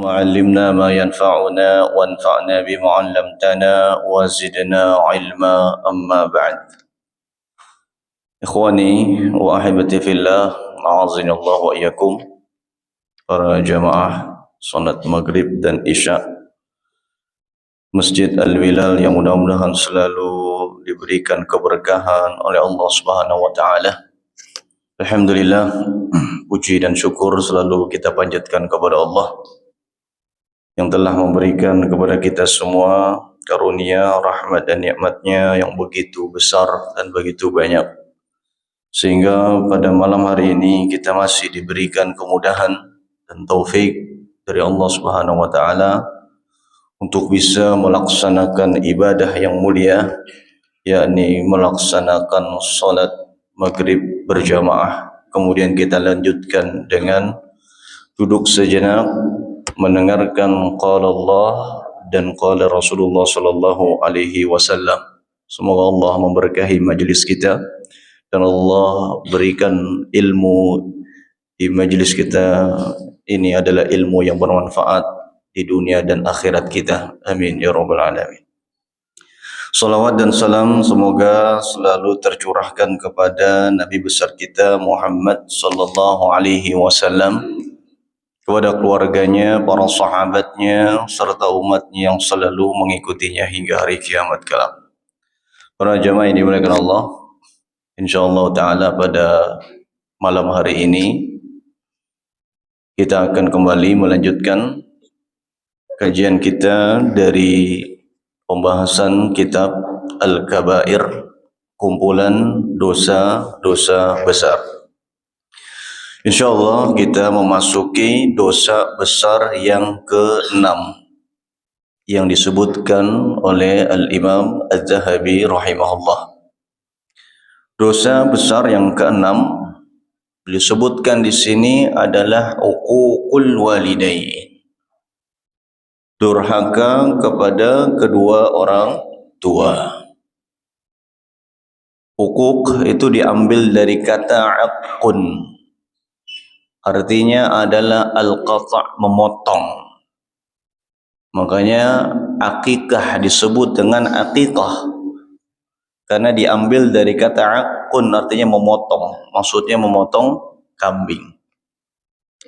علمنا ما ينفعنا وانفعنا بما علمتنا وزدنا علما أما بعد. Ikhwani wa ahibati fillah, a'azzani Allah wa iyyakum. Para jamaah salat maghrib dan isya Masjid Al-Bilal yang mudah-mudahan selalu diberikan keberkahan oleh Allah Subhanahu wa taala. Alhamdulillah, puji dan syukur selalu kita panjatkan kepada Allah yang telah memberikan kepada kita semua karunia, rahmat dan nikmatnya yang begitu besar dan begitu banyak, sehingga pada malam hari ini kita masih diberikan kemudahan dan taufik dari Allah Subhanahu wa taala untuk bisa melaksanakan ibadah yang mulia, yakni melaksanakan salat maghrib berjamaah. Kemudian kita lanjutkan dengan duduk sejenak mendengarkan qala Allah dan qala Rasulullah sallallahu alaihi wasallam. Semoga Allah memberkahi majlis kita dan Allah berikan ilmu di majlis kita ini adalah ilmu yang bermanfaat di dunia dan akhirat kita. Amin ya rabbal alamin. Salawat dan salam semoga selalu tercurahkan kepada Nabi besar kita Muhammad sallallahu alaihi wasallam, kepada keluarganya, para sahabatnya, serta umatnya yang selalu mengikutinya hingga hari kiamat kelak. Para jamaah yang dimuliakan Allah, insyaallah ta'ala pada malam hari ini kita akan kembali melanjutkan kajian kita dari pembahasan kitab Al-Kabair, kumpulan dosa-dosa besar. InsyaAllah kita memasuki dosa besar yang ke-6 yang disebutkan oleh Al-Imam Az-Zahabi rahimahullah. Dosa besar yang ke-6 disebutkan di sini adalah uququl walidain, durhaka kepada kedua orang tua. Uquq itu diambil dari kata aqun, artinya adalah al-qata', memotong. Makanya akikah disebut dengan akikah karena diambil dari kata aqun, artinya memotong. Maksudnya memotong kambing.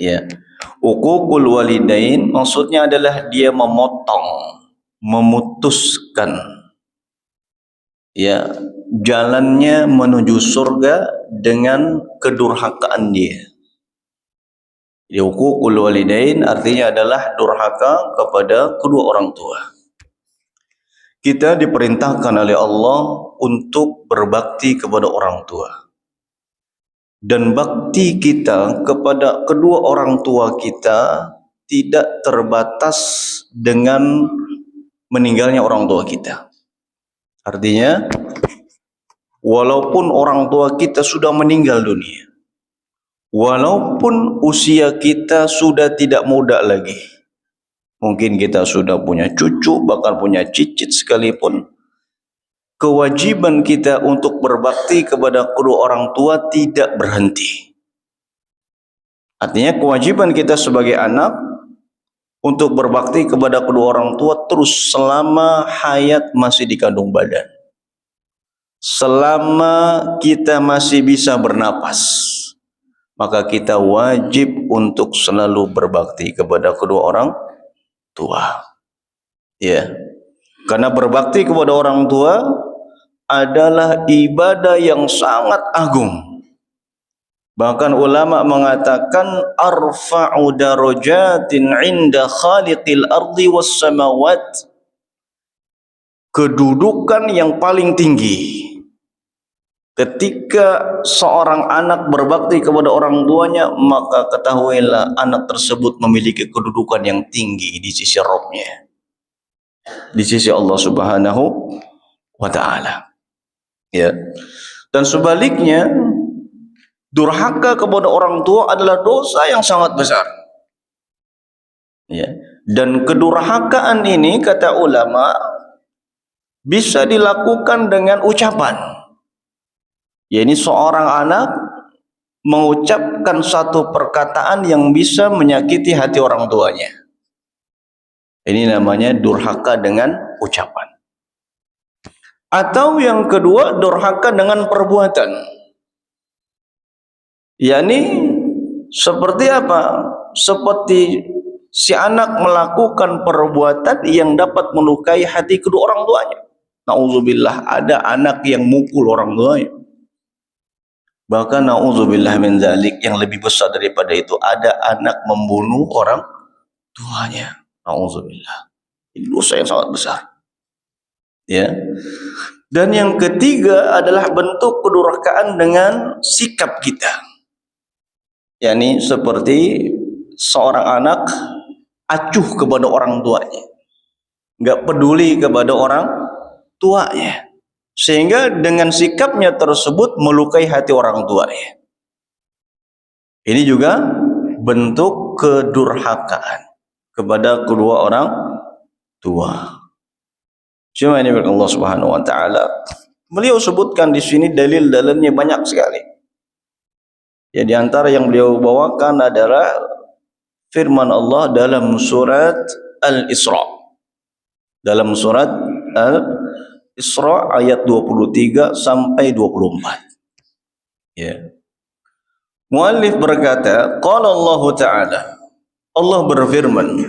Ya. Uququl walidain maksudnya adalah dia memotong, memutuskan ya jalannya menuju surga dengan kedurhakaan dia. Jadi uququl walidain artinya adalah durhaka kepada kedua orang tua. Kita diperintahkan oleh Allah untuk berbakti kepada orang tua. Dan bakti kita kepada kedua orang tua kita tidak terbatas dengan meninggalnya orang tua kita. Artinya, walaupun orang tua kita sudah meninggal dunia, walaupun usia kita sudah tidak muda lagi, mungkin kita sudah punya cucu, bahkan punya cicit sekalipun, kewajiban kita untuk berbakti kepada kedua orang tua tidak berhenti. Artinya kewajiban kita sebagai anak untuk berbakti kepada kedua orang tua terus selama hayat masih di kandung badan. Selama kita masih bisa bernapas, maka kita wajib untuk selalu berbakti kepada kedua orang tua. Ya. Karena berbakti kepada orang tua adalah ibadah yang sangat agung. Bahkan ulama mengatakan arfa'u darajatin 'inda khaliqil ardi was samawat. Kedudukan yang paling tinggi ketika seorang anak berbakti kepada orang tuanya, maka ketahuilah anak tersebut memiliki kedudukan yang tinggi di sisi Rabb-nya, di sisi Allah Subhanahu wa taala. Ya. Dan sebaliknya, durhaka kepada orang tua adalah dosa yang sangat besar. Ya. Dan kedurhakaan ini kata ulama bisa dilakukan dengan ucapan. Ya, ini seorang anak mengucapkan satu perkataan yang bisa menyakiti hati orang tuanya. Ini namanya durhaka dengan ucapan. Atau yang kedua, durhaka dengan perbuatan. yakni seperti apa? Seperti si anak melakukan perbuatan yang dapat melukai hati kedua orang tuanya. Nauzubillah, ada anak yang mukul orang tuanya. Bahkan nauzubillah min dzalik, yang lebih besar daripada itu, ada anak membunuh orang tuanya. Nauzubillah. Ini dosa yang sangat besar. Ya. Dan yang ketiga adalah bentuk kedurhakaan dengan sikap kita. yakni seperti seorang anak acuh kepada orang tuanya, enggak peduli kepada orang tuanya, sehingga dengan sikapnya tersebut melukai hati orang tuanya. Ini juga bentuk kedurhakaan kepada kedua orang tua. Cuma ini Allah Subhanahu wa taala, beliau sebutkan di sini dalil-dalilnya banyak sekali. Ya, di antara yang beliau bawakan adalah firman Allah dalam surat Al-Isra. Dalam surat Al-Isra ayat 23 sampai 24. Ya. Muallif berkata, qala Allah Ta'ala, Allah berfirman,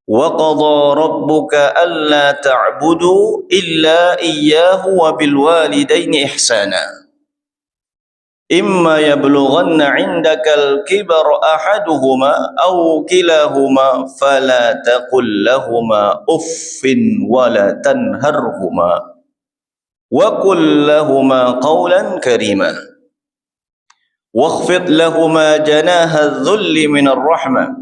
wa qadha rabbuka alla ta'budu illa iyyahu wa bil walidaini ihsana. Imma yablughanna 'indakal kibara ahaduhuma aw kilahuma fala taqul lahumā uffin wa la tanharhumā wa qul lahumā qawlan karīmā wakhfid lahumā janāha adh-dhulli minar rahmah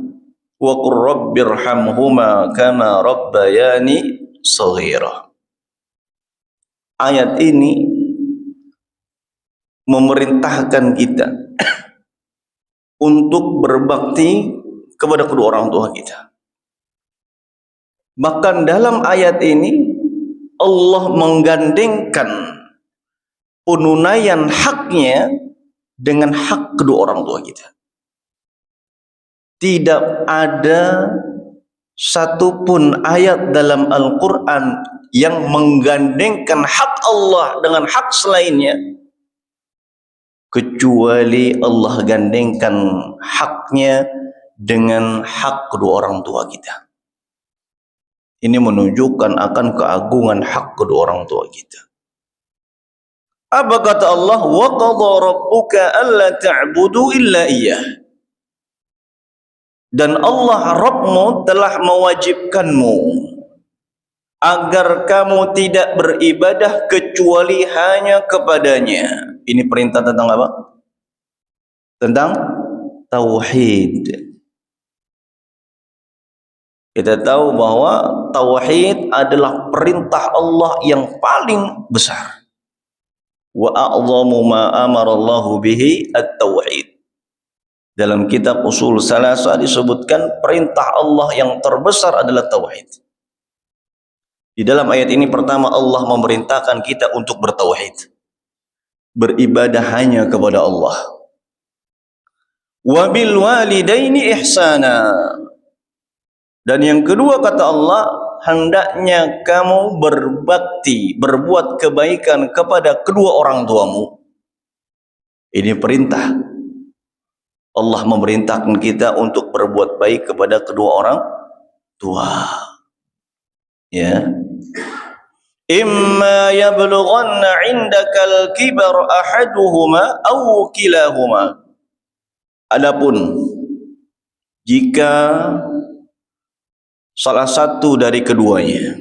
wa qur rabbirhamhumā kamā rabbayāni shaghīrā. Ayat ini memerintahkan kita untuk berbakti kepada kedua orang tua kita. Bahkan dalam ayat ini Allah menggandengkan penunaian haknya dengan hak kedua orang tua kita. Tidak ada satupun ayat dalam Al-Quran yang menggandengkan hak Allah dengan hak selainnya, kecuali Allah gandengkan haknya dengan hak kedua orang tua kita. Ini menunjukkan akan keagungan hak kedua orang tua kita. Apa kata Allah? Wa qadha rabbuka alla ta'budu illa iyyah. Dan Allah Rabbmu telah mewajibkanmu agar kamu tidak beribadah kecuali hanya kepadanya. Ini perintah tentang apa? Tentang tauhid. Kita tahu bahwa tauhid adalah perintah Allah yang paling besar. Wa a'zamu ma amara Allahu bihi at-tauhid. Dalam kitab Ushul Tsalatsa disebutkan perintah Allah yang terbesar adalah tauhid. Di dalam ayat ini pertama Allah memerintahkan kita untuk bertauhid, beribadah hanya kepada Allah. Wa bil walidaini ihsana. Dan yang kedua kata Allah, hendaknya kamu berbakti, berbuat kebaikan kepada kedua orang tuamu. Ini perintah. Allah memerintahkan kita untuk berbuat baik kepada kedua orang tua. Ya. Imma yablughanna 'indakal kibar ahaduhuma aw kilahuma. Adapun jika salah satu dari keduanya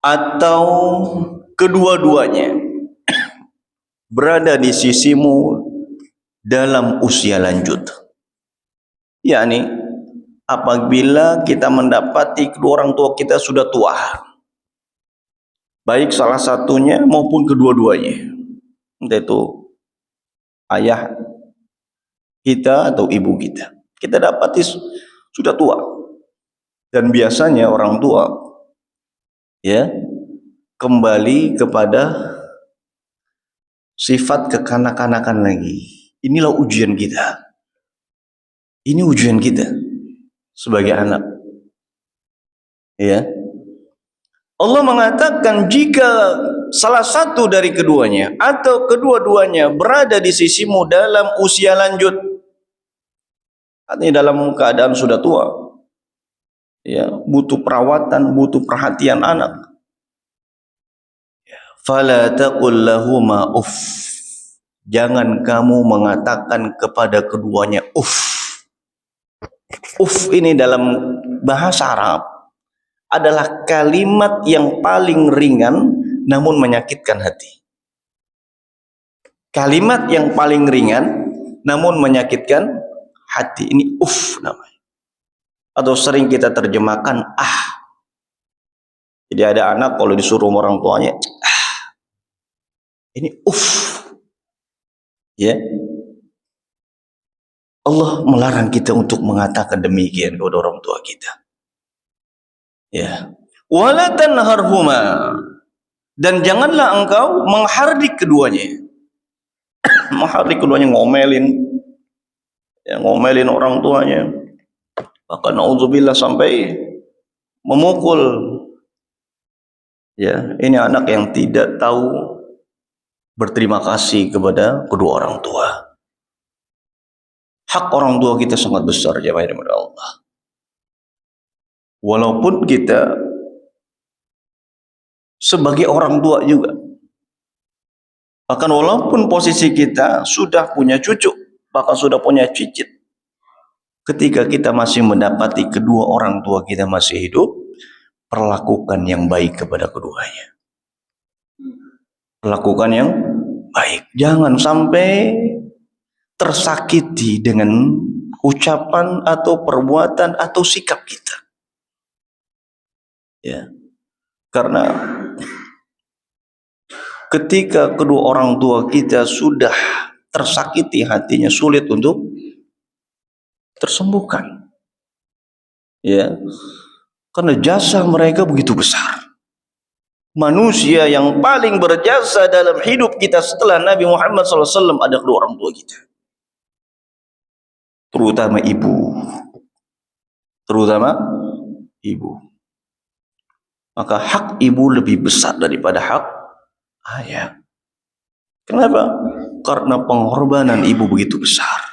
atau kedua-duanya berada di sisimu dalam usia lanjut, yakni apabila kita mendapati kedua orang tua kita sudah tua, baik salah satunya maupun kedua-duanya, entah itu ayah kita atau ibu kita, kita dapati sudah tua. Dan biasanya orang tua ya kembali kepada sifat kekanak-kanakan lagi. Inilah ujian kita. Ini ujian kita sebagai anak. Ya. Allah mengatakan jika salah satu dari keduanya atau kedua-duanya berada di sisimu dalam usia lanjut, artinya dalam keadaan sudah tua, ya, butuh perawatan, butuh perhatian anak. Fala taqul lahuma uff. Jangan kamu mengatakan kepada keduanya uff. Uff ini dalam bahasa Arab adalah kalimat yang paling ringan namun menyakitkan hati. Kalimat yang paling ringan namun menyakitkan hati. Ini uff namanya. Atau sering kita terjemahkan ah. Jadi ada anak kalau disuruh orang tuanya ah. Ini uff. Ya. Allah melarang kita untuk mengatakan demikian kepada orang tua kita. Ya. Wala tanharhuma. Dan janganlah engkau menghardik keduanya. Menghardik keduanya, ngomelin. Ya, ngomelin orang tuanya. Bahkan na'udzubillah sampai memukul. Ya, ini anak yang tidak tahu berterima kasih kepada kedua orang tua. Hak orang tua kita sangat besar, jemaah dari Allah. Walaupun kita sebagai orang tua juga, bahkan walaupun posisi kita sudah punya cucu, bahkan sudah punya cicit, ketika kita masih mendapati kedua orang tua kita masih hidup, perlakukan yang baik kepada keduanya. Perlakukan yang baik. Jangan sampai tersakiti dengan ucapan atau perbuatan atau sikap kita. Ya. Karena ketika kedua orang tua kita sudah tersakiti hatinya, sulit untuk tersembuhkan. Ya. Karena jasa mereka begitu besar. Manusia yang paling berjasa dalam hidup kita setelah Nabi Muhammad SAW ada kedua orang tua kita. Terutama ibu. Terutama ibu. Maka hak ibu lebih besar daripada hak ayah. Kenapa? Karena pengorbanan ibu begitu besar.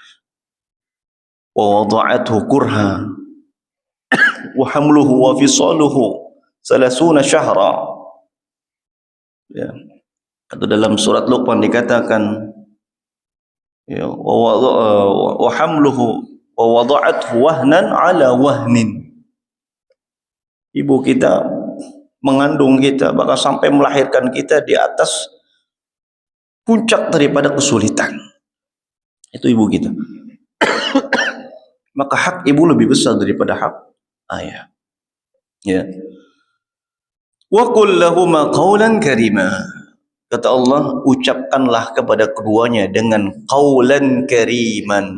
Wa wada'athu kurha wa hamluhu wa fisaluhu 30 syahra. Ya. Atau dalam surat Luqman dikatakan ya, wa hamluhu wa wada'athu wahnan ala wahnin. Ibu kita mengandung kita, bahkan sampai melahirkan kita di atas puncak daripada kesulitan. Itu ibu kita. Maka hak ibu lebih besar daripada hak ayah. Ya. Wa qul lahuma qawlan karima. Kata Allah, ucapkanlah kepada keduanya dengan qawlan kariman,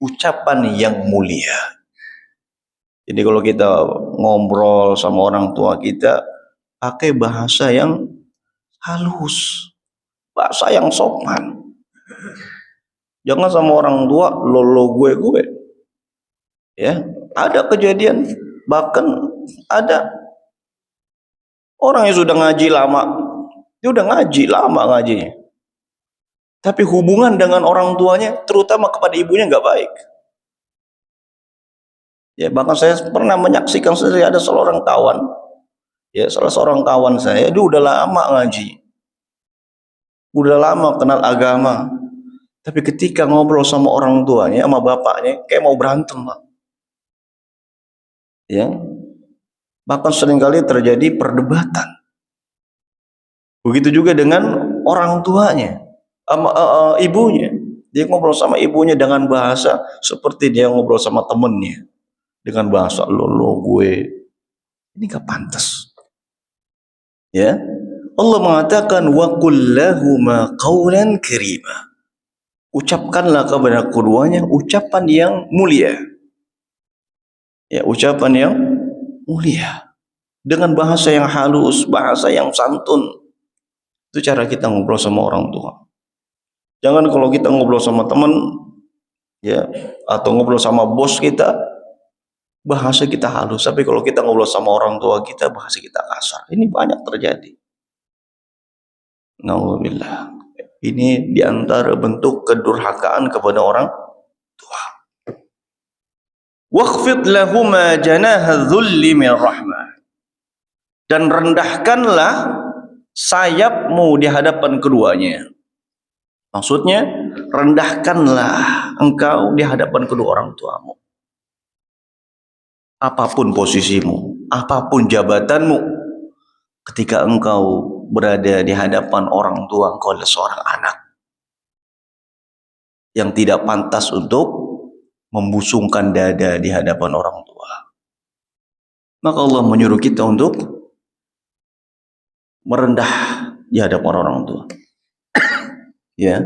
ucapan yang mulia. Jadi kalau kita ngobrol sama orang tua kita, pakai bahasa yang halus, bahasa yang sopan. Jangan sama orang tua lo gue. Ya, ada kejadian, bahkan ada orang yang sudah ngaji lama, dia udah ngaji lama ngajinya, tapi hubungan dengan orang tuanya, terutama kepada ibunya, nggak baik. Ya, bahkan saya pernah menyaksikan sendiri ada seorang kawan, ya, salah seorang kawan saya, dia udah lama ngaji, udah lama kenal agama, tapi ketika ngobrol sama orang tuanya, sama bapaknya, kayak mau berantem, Pak. Ya, bahkan seringkali terjadi perdebatan. Begitu juga dengan orang tuanya, sama ibunya. Dia ngobrol sama ibunya dengan bahasa seperti dia ngobrol sama temennya, dengan bahasa lo gue. Ini gak pantas. Ya, Allah mengatakan wa qul lahuma qawlan karima. Ucapkanlah kepada keduanya ucapan yang mulia. Ya, ucapan yang mulia dengan bahasa yang halus, bahasa yang santun. Itu cara kita ngobrol sama orang tua. Jangan kalau kita ngobrol sama teman, ya, atau ngobrol sama bos kita, Bahasa kita halus, tapi kalau kita ngobrol sama orang tua kita, bahasa kita kasar. Ini banyak terjadi. Nauzubillah. Ini diantara bentuk kedurhakaan kepada orang tua. Wakhfid lahuma janaha dhulli min rahmah. Dan rendahkanlah sayapmu di hadapan keduanya. Maksudnya, rendahkanlah engkau di hadapan kedua orang tuamu. Apapun posisimu, apapun jabatanmu, ketika engkau berada di hadapan orang tua, engkau adalah seorang anak yang tidak pantas untuk membusungkan dada di hadapan orang tua. Maka Allah menyuruh kita untuk merendah di hadapan orang tua. Ya,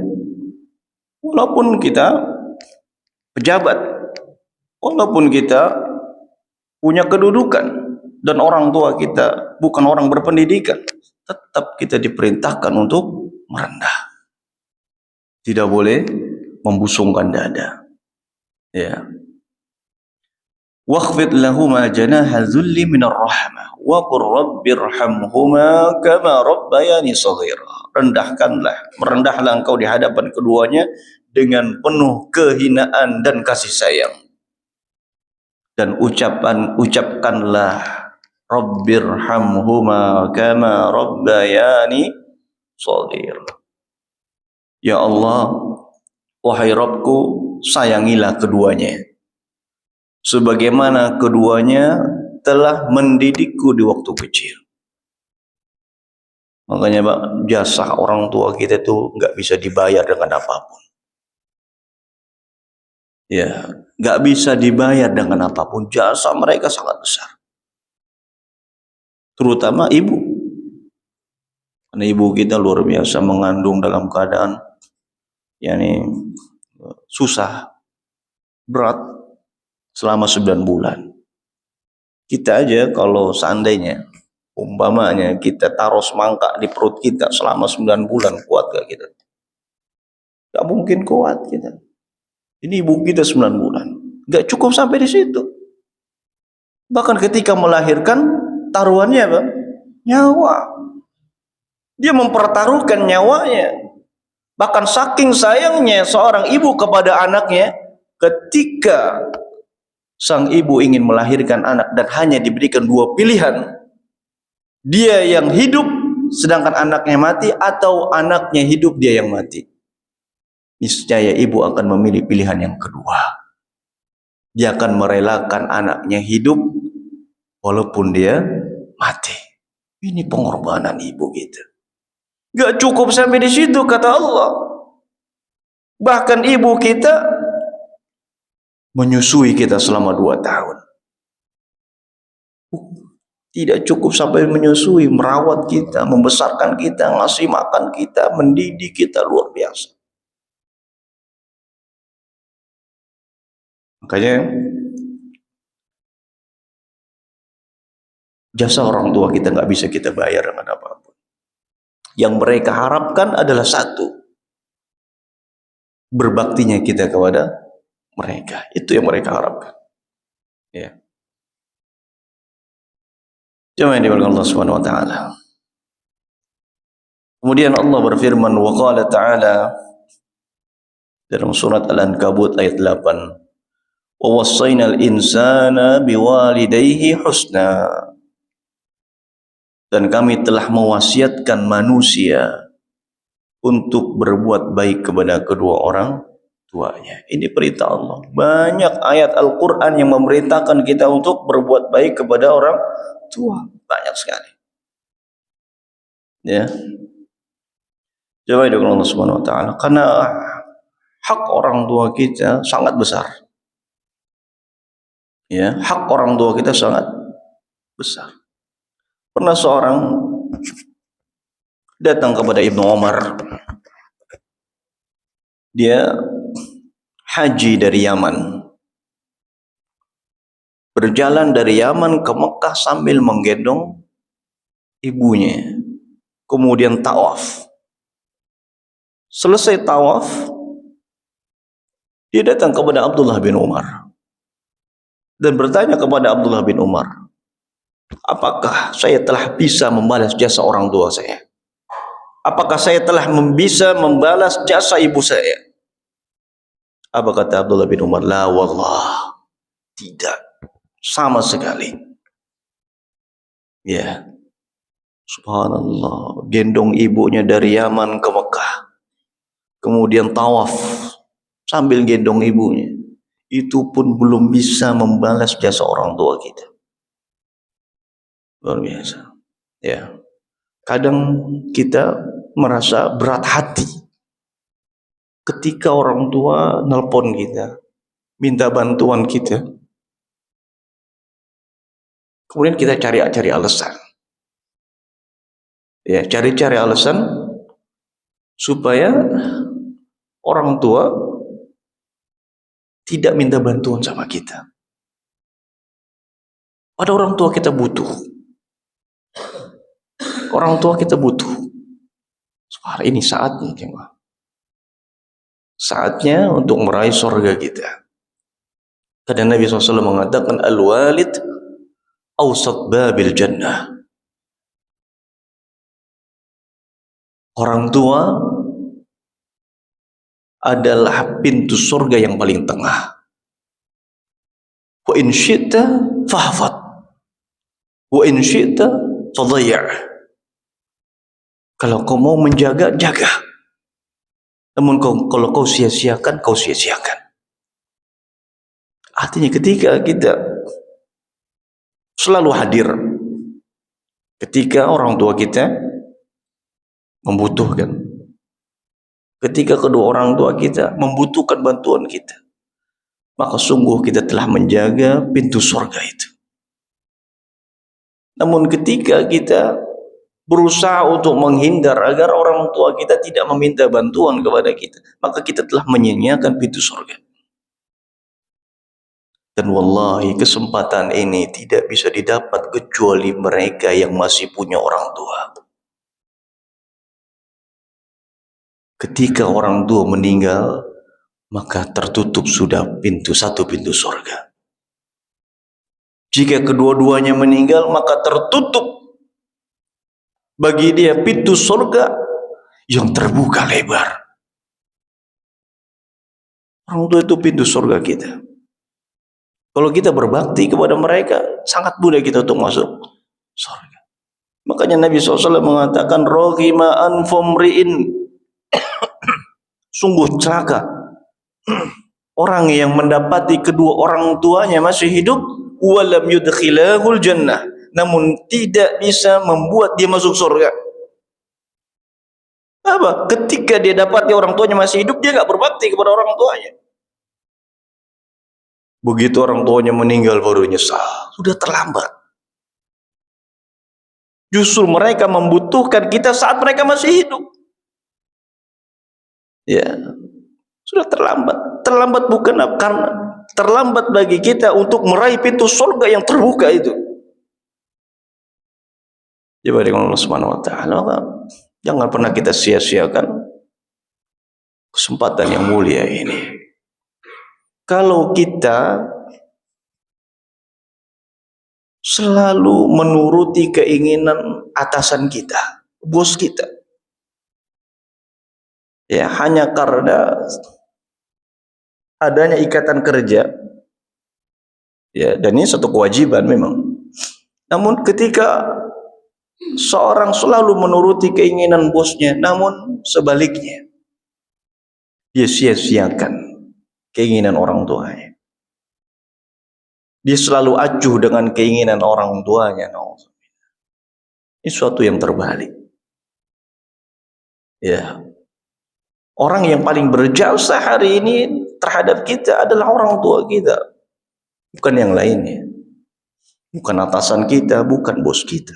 walaupun kita pejabat, walaupun kita punya kedudukan dan orang tua kita bukan orang berpendidikan, tetap kita diperintahkan untuk merendah. Tidak boleh membusungkan dada. Ya. Wakhfid lahuma janaha dhulli minar rahmah wa qur rabbirhamhuma kama rabbayani shaghira. Merendahlah engkau di hadapan keduanya dengan penuh kehinaan dan kasih sayang. Dan ucapkanlah rabbirhamhuma kama rabbayani shaghira. Ya Allah, wahai Rabbku, sayangilah keduanya sebagaimana keduanya telah mendidikku di waktu kecil. Makanya Pak, jasa orang tua kita itu nggak bisa dibayar dengan apapun. Ya, nggak bisa dibayar dengan apapun. Jasa mereka sangat besar. Terutama ibu. Karena ibu kita luar biasa mengandung dalam keadaan susah, berat selama 9 bulan. Kita aja kalau seandainya umpamanya kita taruh semangka di perut kita selama 9 bulan, kuat gak kita? Gak mungkin kuat kita. Ini ibu kita 9 bulan. Gak cukup sampai di situ. Bahkan ketika melahirkan, taruhannya apa? Nyawa. Dia mempertaruhkan nyawanya. Bahkan saking sayangnya seorang ibu kepada anaknya, ketika sang ibu ingin melahirkan anak dan hanya diberikan 2 pilihan. Dia yang hidup sedangkan anaknya mati, atau anaknya hidup dia yang mati. Niscaya ibu akan memilih pilihan yang kedua. Dia akan merelakan anaknya hidup walaupun dia mati. Ini pengorbanan ibu kita. Gak cukup sampai di situ kata Allah. Bahkan ibu kita menyusui kita selama 2 tahun. Tidak cukup sampai menyusui, merawat kita, membesarkan kita, ngasih makan kita, mendidik kita, luar biasa. Makanya jasa orang tua kita nggak bisa kita bayar dengan apapun. Yang mereka harapkan adalah satu, berbaktinya kita kepada mereka. Itu yang mereka harapkan. Ya. Jemaah yang dimuliakan Allah Subhanahu wa taala. Kemudian Allah berfirman, wa qala ta'ala dalam surat Al-Ankabut ayat 8, wa wassaynal insana biwalidayhi husna. Dan kami telah mewasiatkan manusia untuk berbuat baik kepada kedua orang tuanya. Ini perintah Allah. Banyak ayat Al-Quran yang memerintahkan kita untuk berbuat baik kepada orang tua. Banyak sekali. Ya. Coba dengan Allah Subhanahu wa taala, karena hak orang tua kita sangat besar. Ya, hak orang tua kita sangat besar. Pernah seorang datang kepada Ibnu Umar. Dia haji dari Yaman. Berjalan dari Yaman ke Mekah sambil menggendong ibunya. Kemudian tawaf. Selesai tawaf, dia datang kepada Abdullah bin Umar. dan bertanya kepada Abdullah bin Umar, apakah saya telah bisa membalas jasa orang tua saya? Apakah saya telah bisa membalas jasa ibu saya? Apa kata Abdullah bin Umar? La wallah, tidak, sama sekali. Ya, subhanallah, gendong ibunya dari Yaman ke Mekah, kemudian tawaf sambil gendong ibunya, itu pun belum bisa membalas jasa orang tua kita. Luar biasa. Ya, kadang kita merasa berat hati ketika orang tua nelpon kita, minta bantuan kita, kemudian kita cari alasan. Ya, cari alasan supaya orang tua tidak minta bantuan sama kita. Pada orang tua kita butuh. Orang tua kita butuh. Hari ini saatnya, jemaah. Saatnya untuk meraih surga kita. Karena Nabi SAW mengatakan al-walid awsat babil jannah. Orang tua adalah pintu surga yang paling tengah. Wa in syi'ta fahfad, wa in syi'ta fadayya'. Kalau kau mau menjaga, jaga. Namun kalau kau sia-siakan, kau sia-siakan. Artinya ketika kita selalu hadir ketika orang tua kita membutuhkan, ketika kedua orang tua kita membutuhkan bantuan kita, maka sungguh kita telah menjaga pintu surga itu. Namun ketika kita berusaha untuk menghindar agar orang tua kita tidak meminta bantuan kepada kita, maka kita telah menyia-nyiakan pintu surga. Dan wallahi kesempatan ini tidak bisa didapat kecuali mereka yang masih punya orang tua. Ketika orang tua meninggal, maka tertutup sudah satu pintu surga. Jika kedua-duanya meninggal, maka tertutup bagi dia pintu surga yang terbuka lebar. Orang tua itu pintu surga kita. Kalau kita berbakti kepada mereka, sangat mudah kita untuk masuk surga. Makanya Nabi SAW mengatakan, rohima anfumri'in, sungguh celaka orang yang mendapati kedua orang tuanya masih hidup, walam yudkhilahul jannah, namun tidak bisa membuat dia masuk surga. Apa? Ketika dia dapati orang tuanya masih hidup, dia nggak berbakti kepada orang tuanya. Begitu orang tuanya meninggal baru nyesal, sudah terlambat. Justru mereka membutuhkan kita saat mereka masih hidup. Ya, sudah terlambat. Terlambat bukan karena terlambat bagi kita untuk meraih pintu surga yang terbuka itu. Jadi dengan Allah Subhanahu wa taala, jangan pernah kita sia-siakan kesempatan yang mulia ini. Kalau kita selalu menuruti keinginan atasan kita, bos kita, ya hanya karena adanya ikatan kerja, ya, dan ini satu kewajiban memang. Namun ketika seorang selalu menuruti keinginan bosnya, namun sebaliknya dia sia-siakan keinginan orang tuanya. Dia selalu acuh dengan keinginan orang tuanya. Ini suatu yang terbalik. Ya. Orang yang paling berjasa hari ini terhadap kita adalah orang tua kita. Bukan yang lainnya. Bukan atasan kita, bukan bos kita.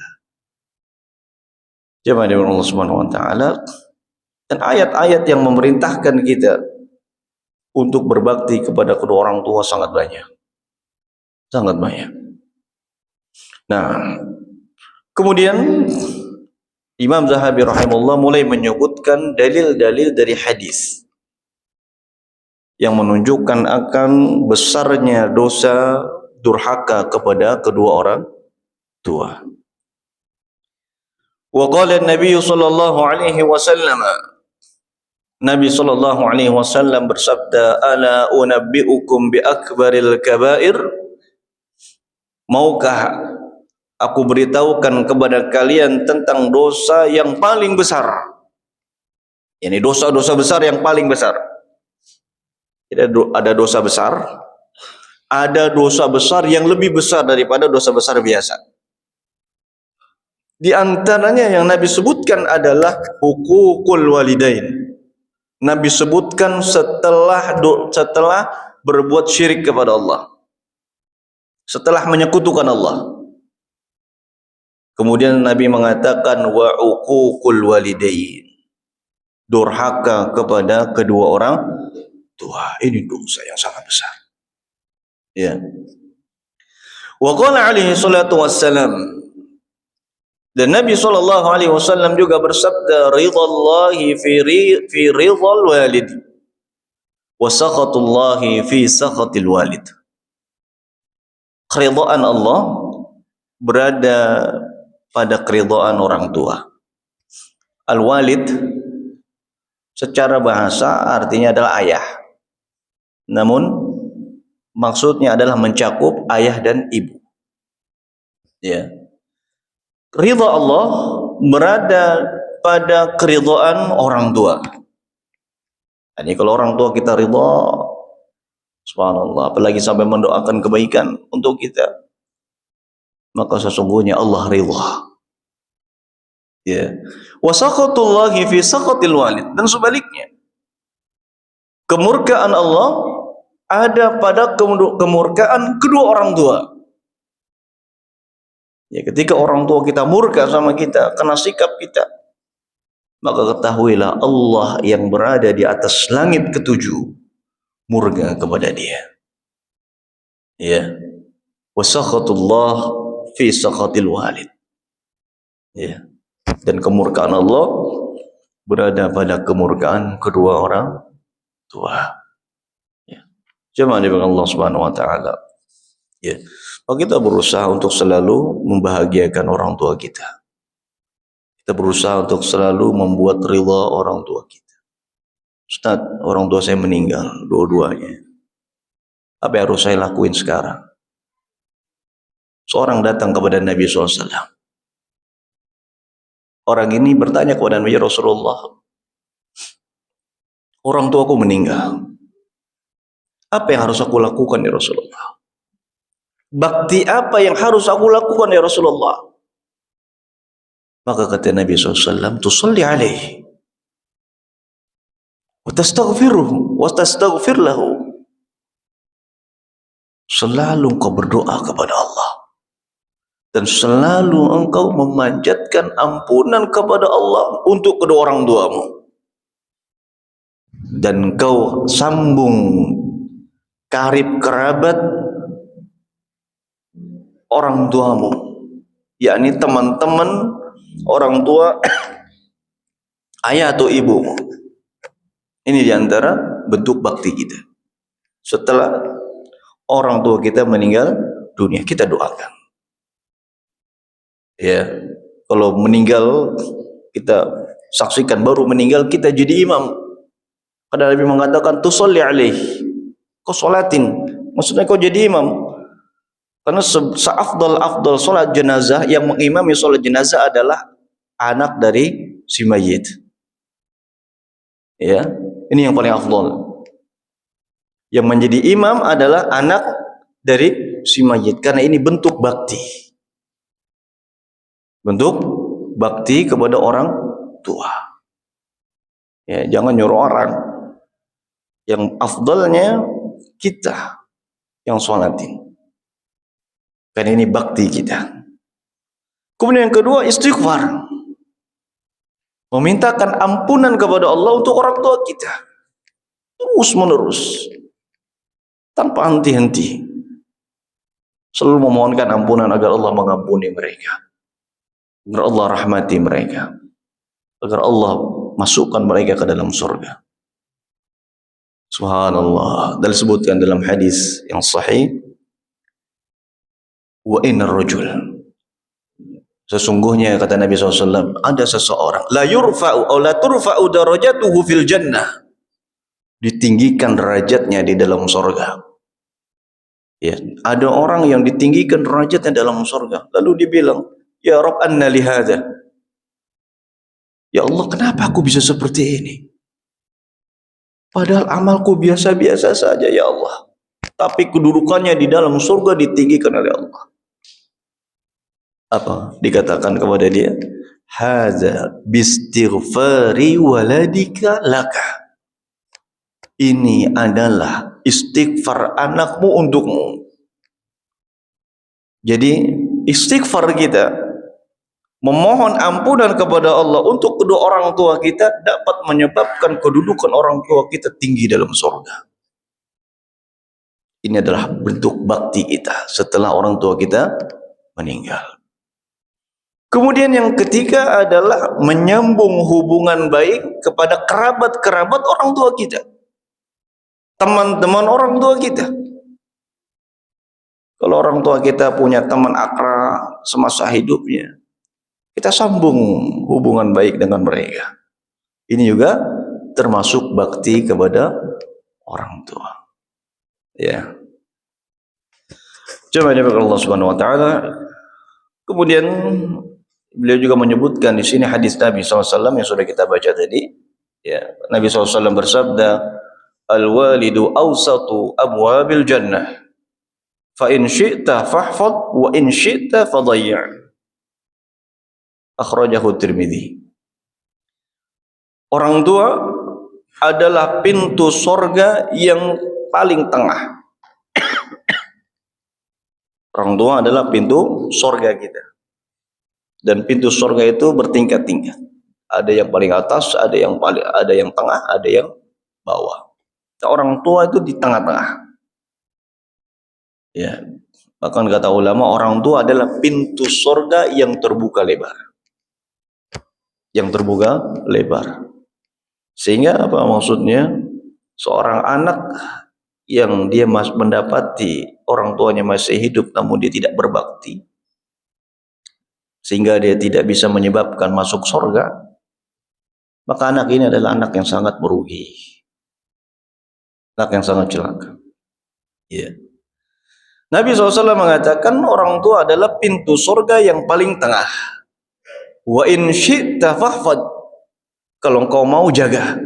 Jemaah dari Allah Subhanahu wa taala, dan ayat-ayat yang memerintahkan kita untuk berbakti kepada kedua orang tua sangat banyak. Sangat banyak. Nah, kemudian Imam Zahabi rahimahullah mulai menyebutkan dalil-dalil dari hadis yang menunjukkan akan besarnya dosa durhaka kepada kedua orang tua. Wa qala an-nabiy sallallahu alaihi wasallam, Nabi sallallahu alaihi wasallam bersabda, ala unabbiukum bi akbaril kabair, maukah aku beritahukan kepada kalian tentang dosa yang paling besar. Ini dosa-dosa besar yang paling besar. Ada dosa besar, ada dosa besar yang lebih besar daripada dosa besar biasa. Di antaranya yang Nabi sebutkan adalah hukukul walidain. Nabi sebutkan setelah berbuat syirik kepada Allah, setelah menyekutukan Allah. Kemudian Nabi mengatakan wa uququl walidain, durhaka kepada kedua orang tua. Ini dosa yang sangat besar. Ya. Wa qala alaihi salatu wassalam, dan Nabi sallallahu alaihi wasallam juga bersabda, ridallahi fi ridal walid wa sakhatullahi fi sakhatil walid. Keridhaan Allah berada pada keridhaan orang tua. Al-walid secara bahasa artinya adalah ayah. Namun maksudnya adalah mencakup ayah dan ibu. Ya. Ridha Allah berada pada keridhaan orang tua. Jadi kalau orang tua kita ridha, subhanallah, apalagi sampai mendoakan kebaikan untuk kita, maka sesungguhnya Allah ridha. Ya. Wa sakhatullahi fi sakhatil walid, dan sebaliknya, kemurkaan Allah ada pada kemurkaan kedua orang tua. Ya, ketika orang tua kita murka sama kita karena sikap kita, maka ketahuilah Allah yang berada di atas langit ketujuh murka kepada dia. Ya. Wa sakhatullah fi sakhatil walid. Ya. Dan kemurkaan Allah berada pada kemurkaan kedua orang tua. Ya. Jemaah dimuliakan Allah Subhanahu wa taala. Ya. Maka kita berusaha untuk selalu membahagiakan orang tua kita. Kita berusaha untuk selalu membuat ridha orang tua kita. Ustaz, orang tua saya meninggal, dua-duanya. Apa yang harus saya lakuin sekarang? Seorang datang kepada Nabi SAW. Orang ini bertanya kepada Nabi Rasulullah, orang tuaku meninggal. Apa yang harus aku lakukan ya Rasulullah? Bakti apa yang harus aku lakukan ya Rasulullah? Maka kata Nabi SAW, tusalli alaihi wa tastaghfiruhu wa tastaghfir lahu. Selalu engkau berdoa kepada Allah dan selalu engkau memanjatkan ampunan kepada Allah untuk kedua orang tuamu, dan engkau sambung karib kerabat orang tuamu, yakni teman-teman orang tua ayah atau ibumu. Ini diantara bentuk bakti kita. Setelah orang tua kita meninggal dunia, kita doakan. Ya, kalau meninggal kita saksikan, baru meninggal kita jadi imam. Karena Nabi mengatakan tusalli alaihi, kau salatin, maksudnya kau jadi imam. Karena seafdal salat jenazah, yang mengimami salat jenazah adalah anak dari si mayit. Ya, ini yang paling afdal. Yang menjadi imam adalah anak dari si mayit, karena ini bentuk bakti. Bentuk bakti kepada orang tua. Ya, jangan nyuruh orang. Yang afdalnya kita yang sholatin. Karena ini bakti kita. Kemudian yang kedua, istighfar. Memintakan ampunan kepada Allah untuk orang tua kita. Terus menerus. Tanpa henti-henti. Selalu memohonkan ampunan agar Allah mengampuni mereka. Agar Allah rahmati mereka. Agar Allah masukkan mereka ke dalam surga. Subhanallah. Dan disebutkan dalam hadis yang sahih, Wa innar rajul, sesungguhnya kata Nabi SAW, ada seseorang la yurfa'u aw la turfa'u darajatuhu fil jannah, ditinggikan derajatnya di dalam surga. Ya, ada orang yang ditinggikan derajatnya dalam surga. Lalu dia bilang, ya Rabb, anna li hadza, ya Allah, kenapa aku bisa seperti ini? Padahal amalku biasa-biasa saja ya Allah, tapi kedudukannya di dalam surga ditinggikan oleh Allah. Apa dikatakan kepada dia? Hadza bistighfari waladika laka, ini adalah istighfar anakmu untukmu. Jadi istighfar kita, memohon ampunan kepada Allah untuk kedua orang tua kita, dapat menyebabkan kedudukan orang tua kita tinggi dalam surga. Ini adalah bentuk bakti kita setelah orang tua kita meninggal. Kemudian yang ketiga adalah menyambung hubungan baik kepada kerabat-kerabat orang tua kita, teman-teman orang tua kita. Kalau orang tua kita punya teman akrab semasa hidupnya, kita sambung hubungan baik dengan mereka. Ini juga termasuk bakti kepada orang tua. Ya. Coba Allah Subhanahu wa taala. Kemudian beliau juga menyebutkan di sini hadis Nabi SAW yang sudah kita baca tadi. Ya, Nabi SAW bersabda, al-walidu awsatu abwabil jannah, fa in syi'ta fahfad wa in syi'ta fadayya'. Akhrajahu Tirmidzi. Orang tua adalah pintu surga yang paling tengah. Orang tua adalah pintu surga kita. Dan pintu surga itu bertingkat-tingkat. Ada yang paling atas, ada yang tengah, ada yang bawah. Orang tua itu di tengah-tengah. Ya, bahkan kata ulama, orang tua adalah pintu surga yang terbuka lebar. Yang terbuka lebar. Sehingga apa maksudnya? Seorang anak yang dia mendapati orang tuanya masih hidup namun dia tidak berbakti, sehingga dia tidak bisa menyebabkan masuk surga, maka anak ini adalah anak yang sangat merugi, anak yang sangat celaka. Ya. Nabi SAW mengatakan orang tua adalah pintu surga yang paling tengah. Wa in syi'ta fahfad, kalau engkau mau jaga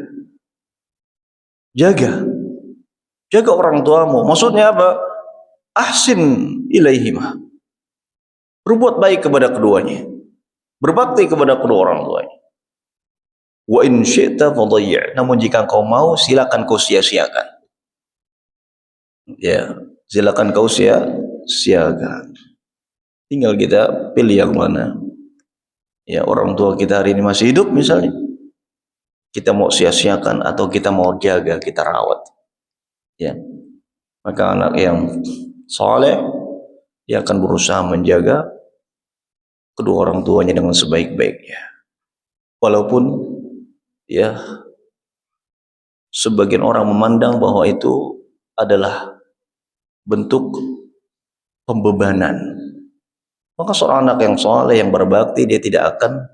orang tuamu. Maksudnya apa? Ahsin ilaihima, berbuat baik kepada keduanya, berbakti kepada kedua orang tuanya. Wa in syi'ta fadayya', namun jika kau mau, silakan kau sia-siakan. Ya, silakan kau sia-siakan. Tinggal kita pilih yang mana. Ya, orang tua kita hari ini masih hidup misalnya, kita mau sia-siakan atau kita mau jaga, kita rawat. Ya, maka anak yang saleh, dia akan berusaha menjaga kedua orang tuanya dengan sebaik-baiknya. Walaupun ya sebagian orang memandang bahwa itu adalah bentuk pembebanan. Maka seorang anak yang saleh, yang berbakti, dia tidak akan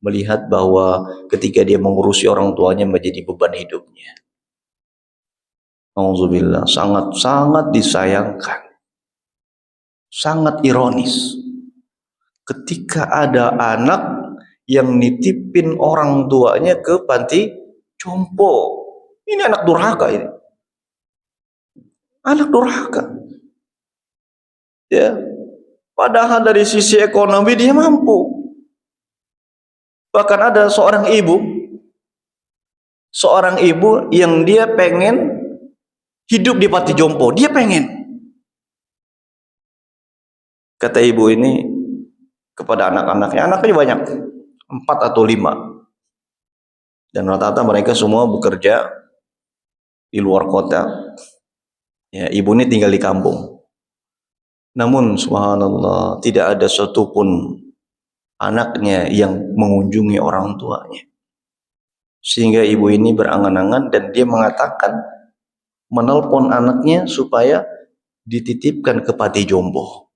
melihat bahwa ketika dia mengurusi orang tuanya menjadi beban hidupnya. Auzubillah, sangat-sangat disayangkan. Sangat ironis ketika ada anak yang nitipin orang tuanya ke panti jompo. Ini anak durhaka ini. Anak durhaka. Ya. Padahal dari sisi ekonomi dia mampu. Bahkan ada seorang ibu yang dia pengen hidup di panti jompo. Dia pengen. Kata ibu ini kepada anak-anaknya, anaknya banyak, 4 atau 5. Dan rata-rata mereka semua bekerja di luar kota. Ya, ibu ini tinggal di kampung. Namun subhanallah, tidak ada satupun anaknya yang mengunjungi orang tuanya. Sehingga ibu ini berangan-angan dan dia mengatakan, menelpon anaknya supaya dititipkan ke panti jompo.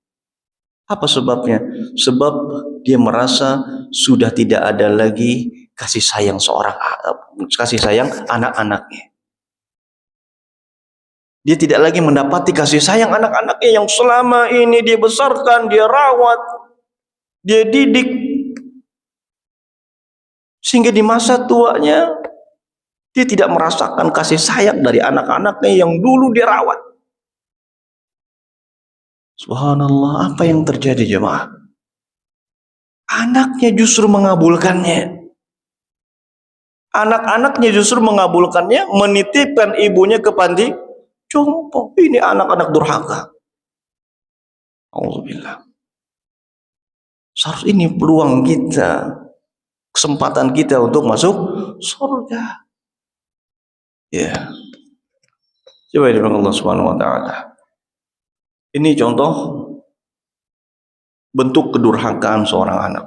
Apa sebabnya? Sebab dia merasa sudah tidak ada lagi kasih sayang anak-anaknya. Dia tidak lagi mendapati kasih sayang anak-anaknya yang selama ini dia besarkan, dia rawat, dia didik, sehingga di masa tuanya dia tidak merasakan kasih sayang dari anak-anaknya yang dulu dia rawat. Subhanallah, apa yang terjadi jemaah? Anaknya justru mengabulkannya. Anak-anaknya justru mengabulkannya, menitipkan ibunya ke panti jompo. Ini anak-anak durhaka. Alhamdulillah. Seharusnya ini peluang kita, kesempatan kita untuk masuk surga. Ya. Coba dengan Allah Subhanahu wa taala. Ini contoh bentuk kedurhakaan seorang anak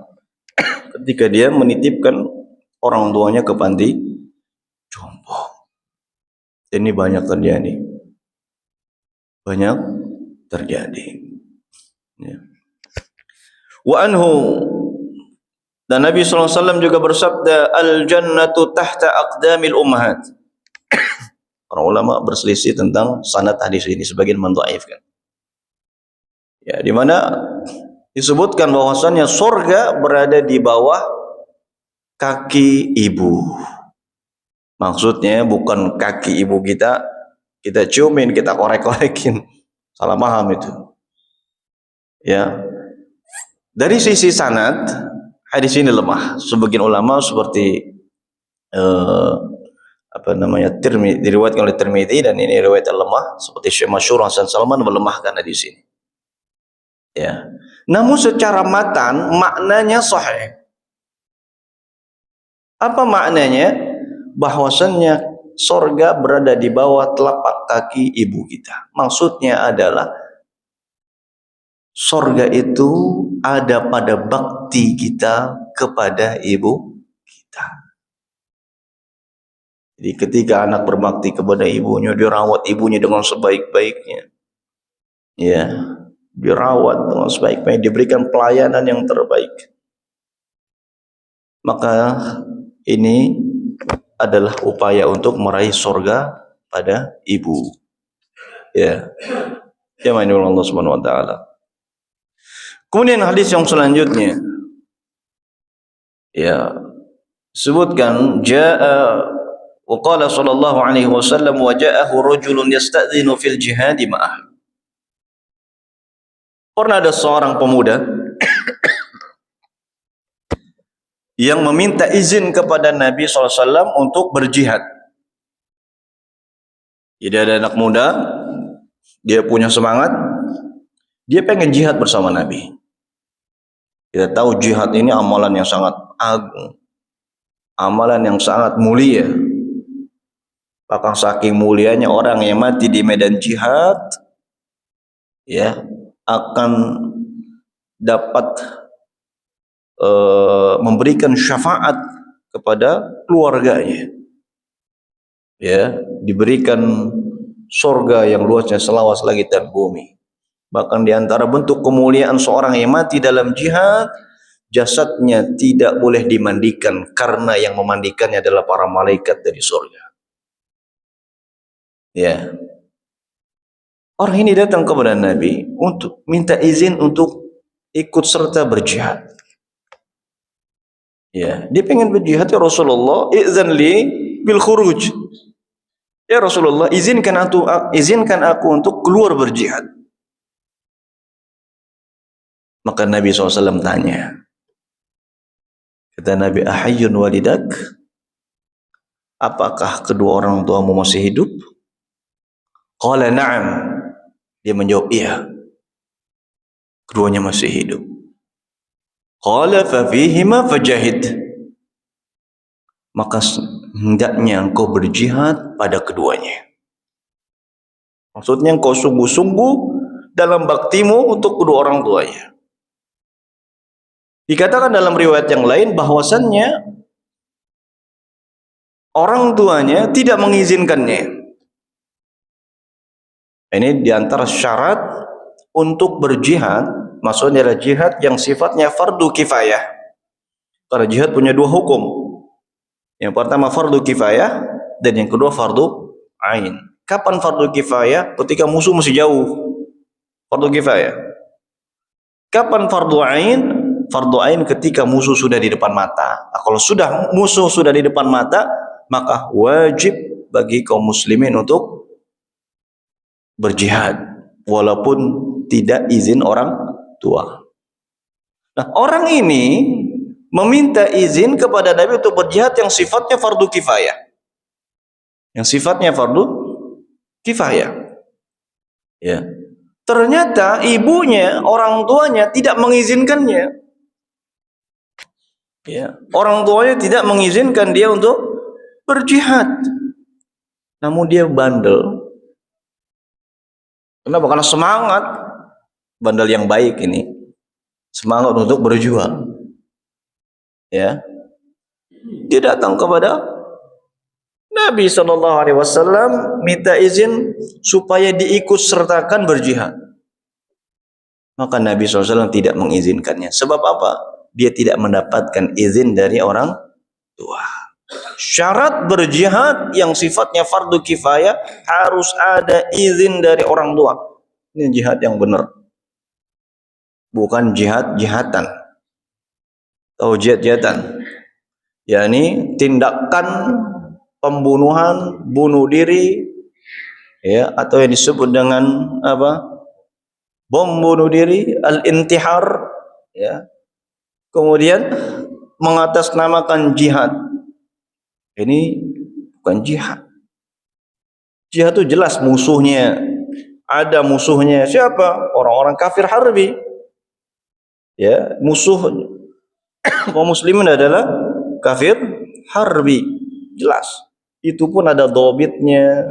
ketika dia menitipkan orang tuanya ke panti jompo. Ini banyak terjadi. Banyak terjadi. Ya. Wa anhu, dan Nabi SAW juga bersabda, al-jannatu tahta aqdamil ummahat. Para ulama berselisih tentang sanad hadis ini, sebagian mendhaifkan. Ya, di mana disebutkan bahwasannya surga berada di bawah kaki ibu. Maksudnya bukan kaki ibu kita ciumin, kita korek-korekin. Salah paham itu. Ya. Dari sisi sanad, hadis ini lemah. Sebagian ulama seperti diriwayatkan oleh Tirmidzi, dan ini riwayat lemah, seperti Syekh Masyhur Hasan Salman melemahkan hadis ini. Ya. Namun secara matan maknanya sahih. Apa maknanya? Bahwasannya surga berada di bawah telapak kaki ibu kita. Maksudnya adalah surga itu ada pada bakti kita kepada ibu kita. Jadi ketika anak berbakti kepada ibunya, dia rawat ibunya dengan sebaik-baiknya. Ya. Dirawat dengan sebaik-baiknya, diberikan pelayanan yang terbaik. Maka ini adalah upaya untuk meraih surga pada ibu. Ya. Ya, Allah Subhanahu wa taala. Kemudian hadis yang selanjutnya. Ya. Sebutkan jaa wa qala sallallahu alaihi wasallam wa ja'ahu rajulun yasta'dhinu fil jihad ma'ah. Pernah ada seorang pemuda yang meminta izin kepada Nabi SAW untuk berjihad. Jadi ada anak muda, dia punya semangat, dia pengen jihad bersama Nabi. Kita tahu jihad ini amalan yang sangat agung, amalan yang sangat mulia. Bahkan saking mulianya orang yang mati di medan jihad, ya, akan dapat memberikan syafaat kepada keluarganya. Ya, diberikan surga yang luasnya seluas langit dan bumi. Bahkan di antara bentuk kemuliaan seorang yang mati dalam jihad, jasadnya tidak boleh dimandikan karena yang memandikannya adalah para malaikat dari surga. Ya. Orang ini datang kepada Nabi untuk minta izin untuk ikut serta berjihad. Ya, dia pengen berjihad, ya Rasulullah, izin li bil khuruj. Ya Rasulullah, izinkan aku untuk keluar berjihad. Maka Nabi SAW tanya. Kata Nabi, ahayyun walidak? Apakah kedua orang tuamu masih hidup? Qala na'am. Dia menjawab, iya. Keduanya masih hidup. Qala fa fihima fajahid. Maka hendaknya engkau berjihad pada keduanya. Maksudnya engkau sungguh-sungguh dalam baktimu untuk kedua orang tuanya. Dikatakan dalam riwayat yang lain bahwasannya orang tuanya tidak mengizinkannya. Ini diantara syarat untuk berjihad, maksudnya adalah jihad yang sifatnya fardu kifayah. Karena jihad punya dua hukum. Yang pertama fardu kifayah dan yang kedua fardu ain. Kapan fardu kifayah? Ketika musuh masih jauh. Fardu kifayah. Kapan fardu ain? Fardu ain ketika musuh sudah di depan mata. Nah, kalau sudah musuh sudah di depan mata, maka wajib bagi kaum muslimin untuk berjihad walaupun tidak izin orang tua. Nah, orang ini meminta izin kepada Nabi untuk berjihad yang sifatnya fardu kifayah. Yang sifatnya fardu kifayah. Ya. Ternyata ibunya, orang tuanya tidak mengizinkannya. Ya, orang tuanya tidak mengizinkan dia untuk berjihad. Namun dia bandel. Kenapa? Karena semangat, bandel yang baik ini, semangat untuk berjuang. Ya, dia datang kepada Nabi SAW minta izin supaya diikut sertakan berjihad. Maka Nabi SAW tidak mengizinkannya. Sebab apa? Dia tidak mendapatkan izin dari orang tua. Syarat berjihad yang sifatnya fardu kifayah harus ada izin dari orang tua. Ini jihad yang benar. Bukan jihad-jihatan. Atau jihad-jihatan. yakni tindakan pembunuhan, bunuh diri, ya, atau yang disebut dengan apa? Bom bunuh diri, al-intihar, ya. Kemudian mengatasnamakan jihad. Ini bukan jihad. Jihad itu jelas musuhnya. Ada musuhnya. Siapa? Orang-orang kafir harbi. Ya, musuh kaum muslimin adalah kafir harbi. Jelas. Itu pun ada dobitnya,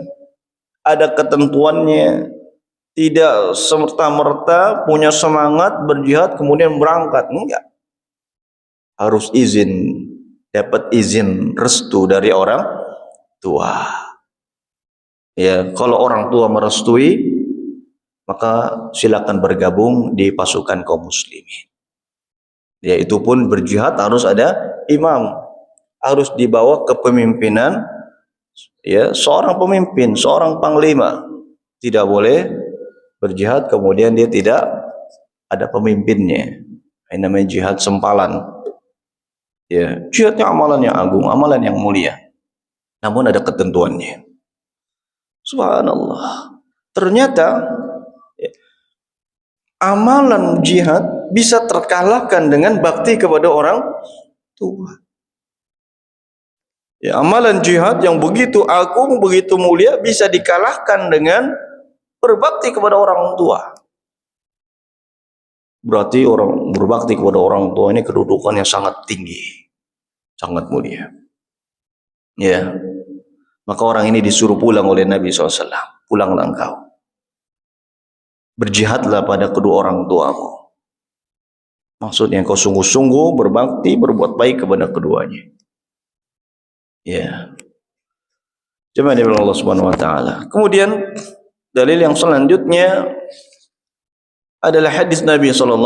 ada ketentuannya. Tidak serta-merta punya semangat berjihad kemudian berangkat. Enggak. Harus izin, dapat izin restu dari orang tua. Ya, kalau orang tua merestui, maka silakan bergabung di pasukan kaum muslimin. Ya, itu pun berjihad harus ada imam, harus dibawa kepemimpinan, ya, seorang pemimpin, seorang panglima. Tidak boleh berjihad kemudian dia tidak ada pemimpinnya. Ini namanya jihad sempalan. Ya, jihadnya amalan yang agung, amalan yang mulia. Namun ada ketentuannya. Subhanallah. Ternyata ya, amalan jihad bisa terkalahkan dengan bakti kepada orang tua. Ya, amalan jihad yang begitu agung, begitu mulia bisa dikalahkan dengan berbakti kepada orang tua. Berarti orang berbakti kepada orang tua ini kedudukan yang sangat tinggi, sangat mulia. Ya, maka orang ini disuruh pulang oleh Nabi SAW. Pulanglah engkau, berjihadlah pada kedua orang tuamu. Maksudnya engkau sungguh-sungguh berbakti, berbuat baik kepada keduanya. Ya, jemaah dari Allah Subhanahu Wa Taala. Kemudian dalil yang selanjutnya adalah hadis Nabi SAW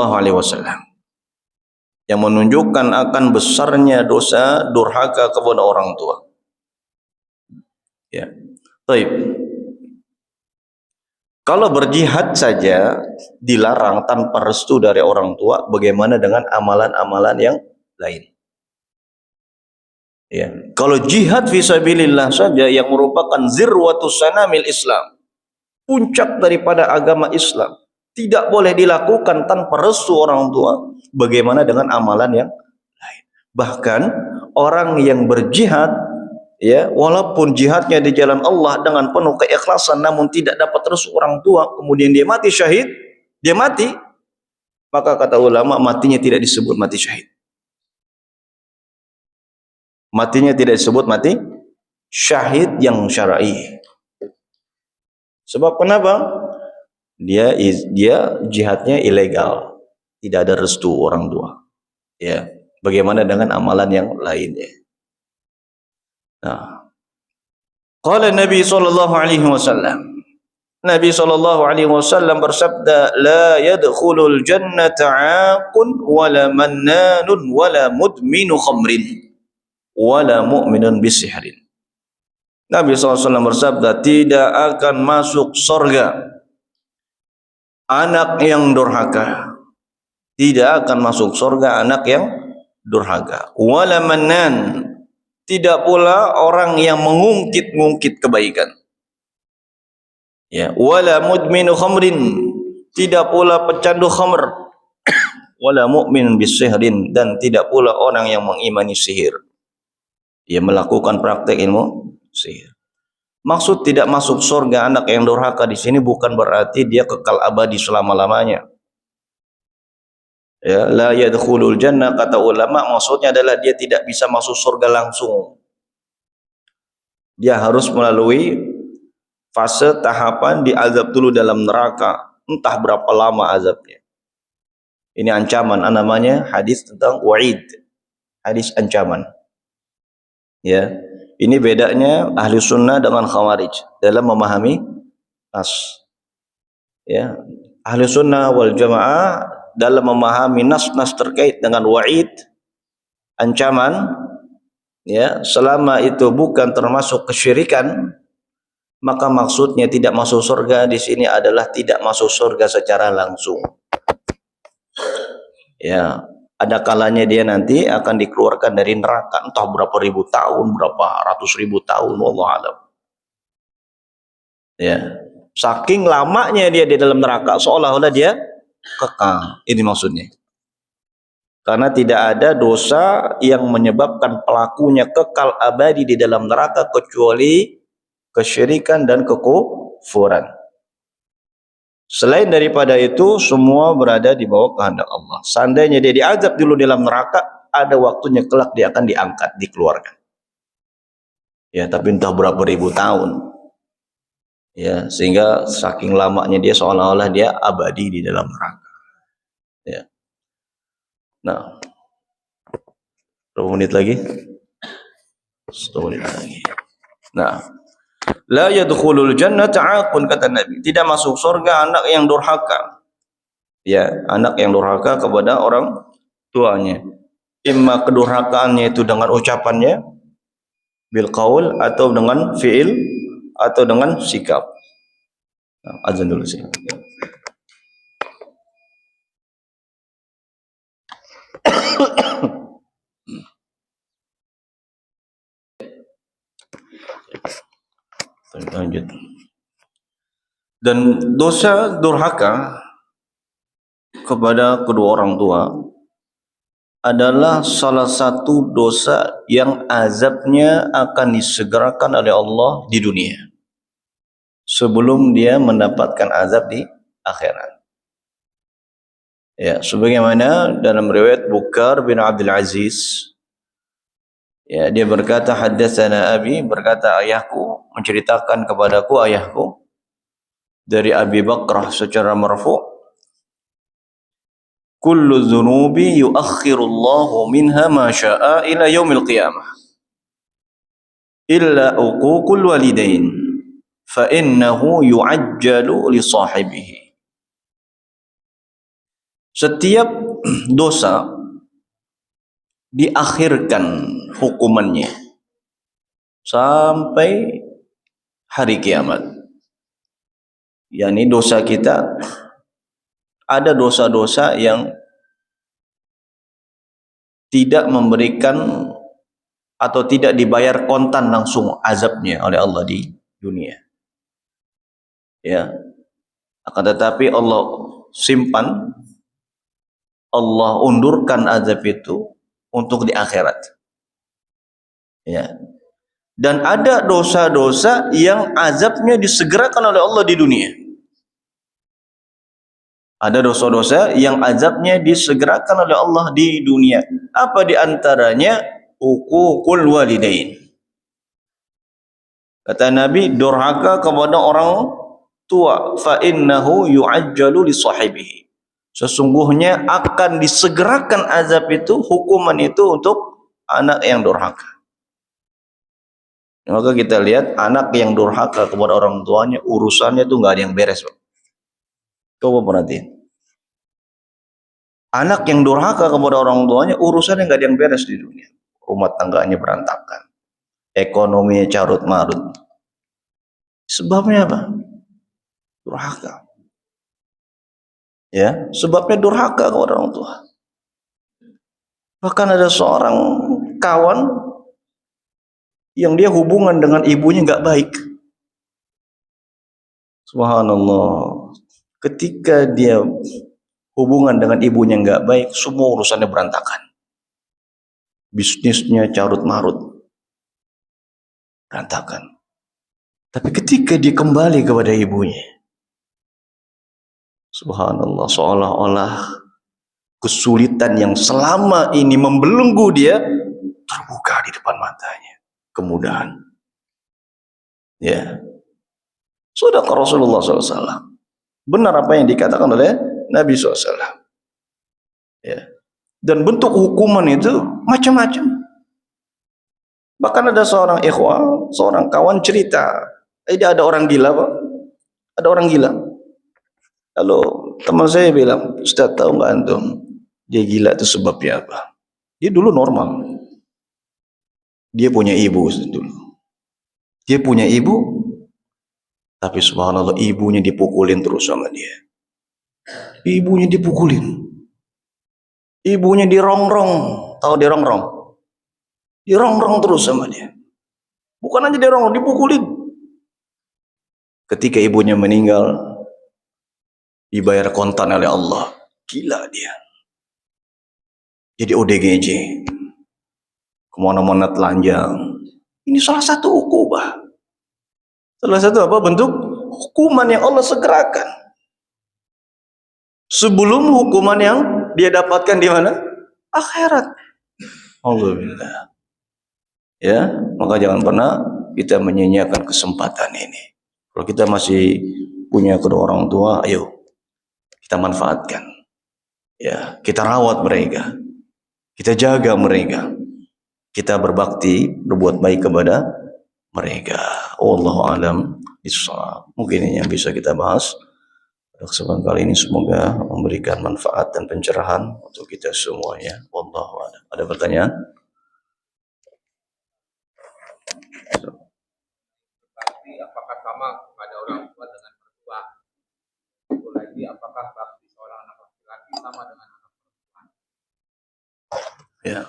yang menunjukkan akan besarnya dosa durhaka kepada orang tua. Ya, baik. Kalau berjihad saja dilarang tanpa restu dari orang tua, bagaimana dengan amalan-amalan yang lain? Ya, kalau jihad fisabilillah saja yang merupakan zirwatus sanamil Islam, puncak daripada agama Islam, tidak boleh dilakukan tanpa restu orang tua, bagaimana dengan amalan yang lain? Bahkan orang yang berjihad, ya, walaupun jihadnya di jalan Allah dengan penuh keikhlasan namun tidak dapat restu orang tua, kemudian dia mati syahid, dia mati, maka kata ulama matinya tidak disebut mati syahid. Matinya tidak disebut mati syahid yang syar'i. Sebab kenapa? Dia jihadnya ilegal, tidak ada restu orang tua. Ya, bagaimana dengan amalan yang lainnya? Nah, qala Nabi sallallahu alaihi wasallam, Nabi SAW bersabda, la yadkhulul jannata 'aqun wala mannanun wala mudminu khamrin wala mu'minun bisihrin. Nabi SAW bersabda, tidak akan masuk surga anak yang durhaka. Tidak akan masuk surga anak yang durhaka. Wala mannan, tidak pula orang yang mengungkit-ungkit kebaikan. Ya, wala mudminu khamrin, tidak pula pecandu khamr. Wala mu'min bisihrin, dan tidak pula orang yang mengimani sihir. Dia melakukan praktek ilmu sihir. Maksud tidak masuk surga anak yang durhaka di sini bukan berarti dia kekal abadi selama-lamanya. Ya, la yadkhulul jannah, kata ulama, maksudnya adalah dia tidak bisa masuk surga langsung. Dia harus melalui fase tahapan diazab dulu dalam neraka, entah berapa lama azabnya. Ini ancaman, namanya hadis tentang wa'id, hadis ancaman. Ya, ini bedanya ahli sunnah dengan khawarij dalam memahami nas. Ya, ahli sunnah wal jamaah dalam memahami nas-nas terkait dengan wa'id, ancaman, ya, selama itu bukan termasuk kesyirikan, maka maksudnya tidak masuk surga di sini adalah tidak masuk surga secara langsung. Ya, ada kalanya dia nanti akan dikeluarkan dari neraka, entah berapa ribu tahun, berapa ratus ribu tahun, wallahu alam. Ya, saking lamanya dia di dalam neraka, seolah-olah dia kekal. Ini maksudnya. Karena tidak ada dosa yang menyebabkan pelakunya kekal abadi di dalam neraka kecuali kesyirikan dan kekufuran. Selain daripada itu, semua berada di bawah kehendak Allah. Seandainya dia diazab dulu dalam neraka, ada waktunya kelak dia akan diangkat, dikeluarkan. Ya, tapi entah berapa ribu tahun. Ya, sehingga saking lamanya dia seolah-olah dia abadi di dalam neraka. Ya. Nah, berapa menit lagi? 1 menit lagi. Nah, la yadkhulul jannata 'aqun, kata Nabi, tidak masuk surga anak yang durhaka. Ya, anak yang durhaka kepada orang tuanya. Imma kedurhakaannya itu dengan ucapannya, bil qaul, atau dengan fi'il, atau dengan sikap. Nah, azan dulu sih. Lanjut. Dan dosa durhaka kepada kedua orang tua adalah salah satu dosa yang azabnya akan disegerakan oleh Allah di dunia sebelum dia mendapatkan azab di akhirat. Ya, sebagaimana dalam riwayat Bukhar bin Abdul Aziz, ya, dia berkata, haddatsana abi, berkata ayahku menceritakan kepadaku ayahku dari Abi Bakrah secara marfu', kullu dzunubi yuakhirullahu minha ma syaa ila yaumil qiyamah illa uququl walidain fa innahu yu'ajjalu li sahibihi. Setiap dosa diakhirkan hukumannya sampai hari kiamat. Yani dosa kita, ada dosa-dosa yang tidak memberikan atau tidak dibayar kontan langsung azabnya oleh Allah di dunia. Ya. Akan tetapi Allah simpan, Allah undurkan azab itu untuk di akhirat. Ya. Dan ada dosa-dosa yang azabnya disegerakan oleh Allah di dunia. Ada dosa-dosa yang azabnya disegerakan oleh Allah di dunia. Apa di antaranya? Uququl walidain. Kata Nabi, durhaka kepada orang tua, fa innahu yu'ajjalu li sahibihi. Sesungguhnya akan disegerakan azab itu, hukuman itu untuk anak yang durhaka. Maka kita lihat anak yang durhaka kepada orang tuanya, urusannya tuh nggak ada yang beres, Pak. Coba perhatiin. Anak yang durhaka kepada orang tuanya, urusannya nggak ada yang beres di dunia. Rumah tangganya berantakan, ekonominya carut marut. Sebabnya apa? Durhaka. Ya, sebabnya durhaka kepada orang tua. Bahkan ada seorang kawan yang dia hubungan dengan ibunya nggak baik. Subhanallah. Ketika dia hubungan dengan ibunya nggak baik, semua urusannya berantakan. Bisnisnya carut marut, berantakan. Tapi ketika dia kembali kepada ibunya, subhanallah, seolah-olah kesulitan yang selama ini membelenggu dia terbuka di depan matanya. Kemudahan. Ya. Sudah ke Rasulullah SAW. Benar apa yang dikatakan oleh Nabi SAW. Ya. Dan bentuk hukuman itu macam-macam. Bahkan ada seorang ikhwah, seorang kawan cerita, dia ada orang gila, Pak. Ada orang gila. Lalu teman saya bilang, Ustaz, tahu nggak antum, dia gila itu sebabnya apa? Dia dulu normal. Dia punya ibu dulu. Dia punya ibu, tapi subhanallah ibunya dipukulin terus sama dia. Ibunya dipukulin. Ibunya dirongrong. Tahu dirongrong? Dirongrong terus sama dia. Bukan aja dirongrong, dipukulin. Ketika ibunya meninggal, dibayar kontan oleh Allah. Gila dia. Jadi ODGJ. Kemana-mana telanjang. Ini salah satu ukubah. Salah satu apa? Bentuk hukuman yang Allah segerakan. Sebelum hukuman yang dia dapatkan di mana? Akhirat. Alhamdulillah. Ya, maka jangan pernah kita menyia-nyiakan kesempatan ini. Kalau kita masih punya kedua orang tua, ayo kita manfaatkan. Ya, kita rawat mereka. Kita jaga mereka. Kita berbakti, berbuat baik kepada mereka. Wallahu a'lam bishawab. Mungkin ini yang bisa kita bahas pada kesempatan kali ini, semoga memberikan manfaat dan pencerahan untuk kita semuanya. Wallahu a'lam. Ada pertanyaan? Bakti apakah sama kepada orang tua dengan mertua? Itu lagi, apakah bakti seorang anak laki-laki sama dengan anak perempuan? Ya.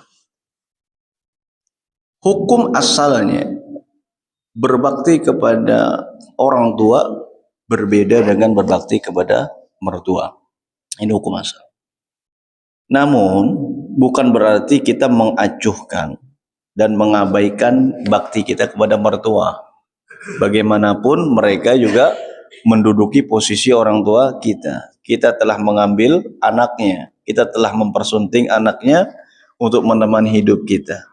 Hukum asalnya berbakti kepada orang tua berbeda dengan berbakti kepada mertua. Ini hukum asal. Namun bukan berarti kita mengacuhkan dan mengabaikan bakti kita kepada mertua. Bagaimanapun mereka juga menduduki posisi orang tua kita. Kita telah mengambil anaknya, kita telah mempersunting anaknya untuk menemani hidup kita.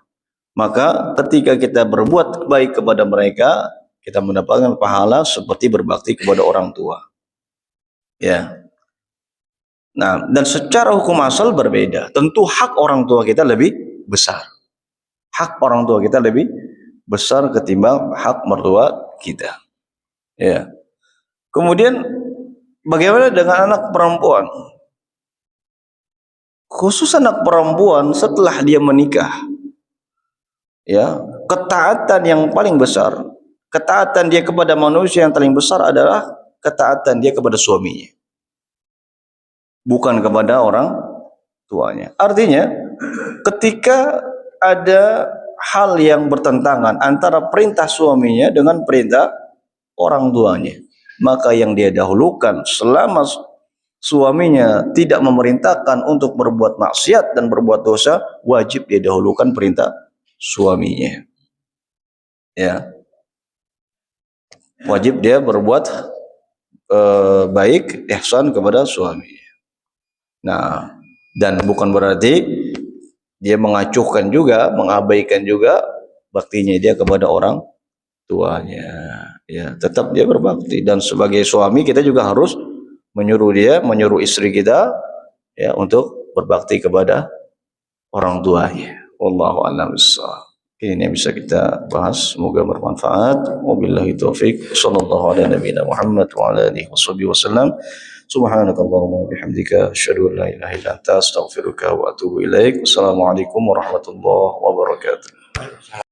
Maka ketika kita berbuat baik kepada mereka, kita mendapatkan pahala seperti berbakti kepada orang tua. Ya. Nah, dan secara hukum asal berbeda. Tentu hak orang tua kita lebih besar. Hak orang tua kita lebih besar ketimbang hak mertua kita. Ya. Kemudian bagaimana dengan anak perempuan? Khusus anak perempuan setelah dia menikah. Ya, ketaatan yang paling besar, ketaatan dia kepada manusia yang paling besar adalah ketaatan dia kepada suaminya, bukan kepada orang tuanya. Artinya, ketika ada hal yang bertentangan antara perintah suaminya dengan perintah orang tuanya, maka yang dia dahulukan selama suaminya tidak memerintahkan untuk berbuat maksiat dan berbuat dosa, wajib dia dahulukan perintah suaminya. Ya, wajib dia berbuat baik, ihsan kepada suaminya. Nah, dan bukan berarti dia mengacuhkan juga, mengabaikan juga baktinya dia kepada orang tuanya. Ya, tetap dia berbakti, dan sebagai suami kita juga harus menyuruh istri kita ya untuk berbakti kepada orang tuanya. Wallahu a'lam bishawab. Ini yang bisa kita bahas, semoga bermanfaat. Wabillahi taufik. Sallallahu ala nabiyina Muhammad wa ala alihi washabihi wasallam. Subhanakallahumma wa bihamdika asyhadu an la ilaha illa anta astaghfiruka wa atubu ilaik. Wassalamualaikum warahmatullahi wabarakatuh.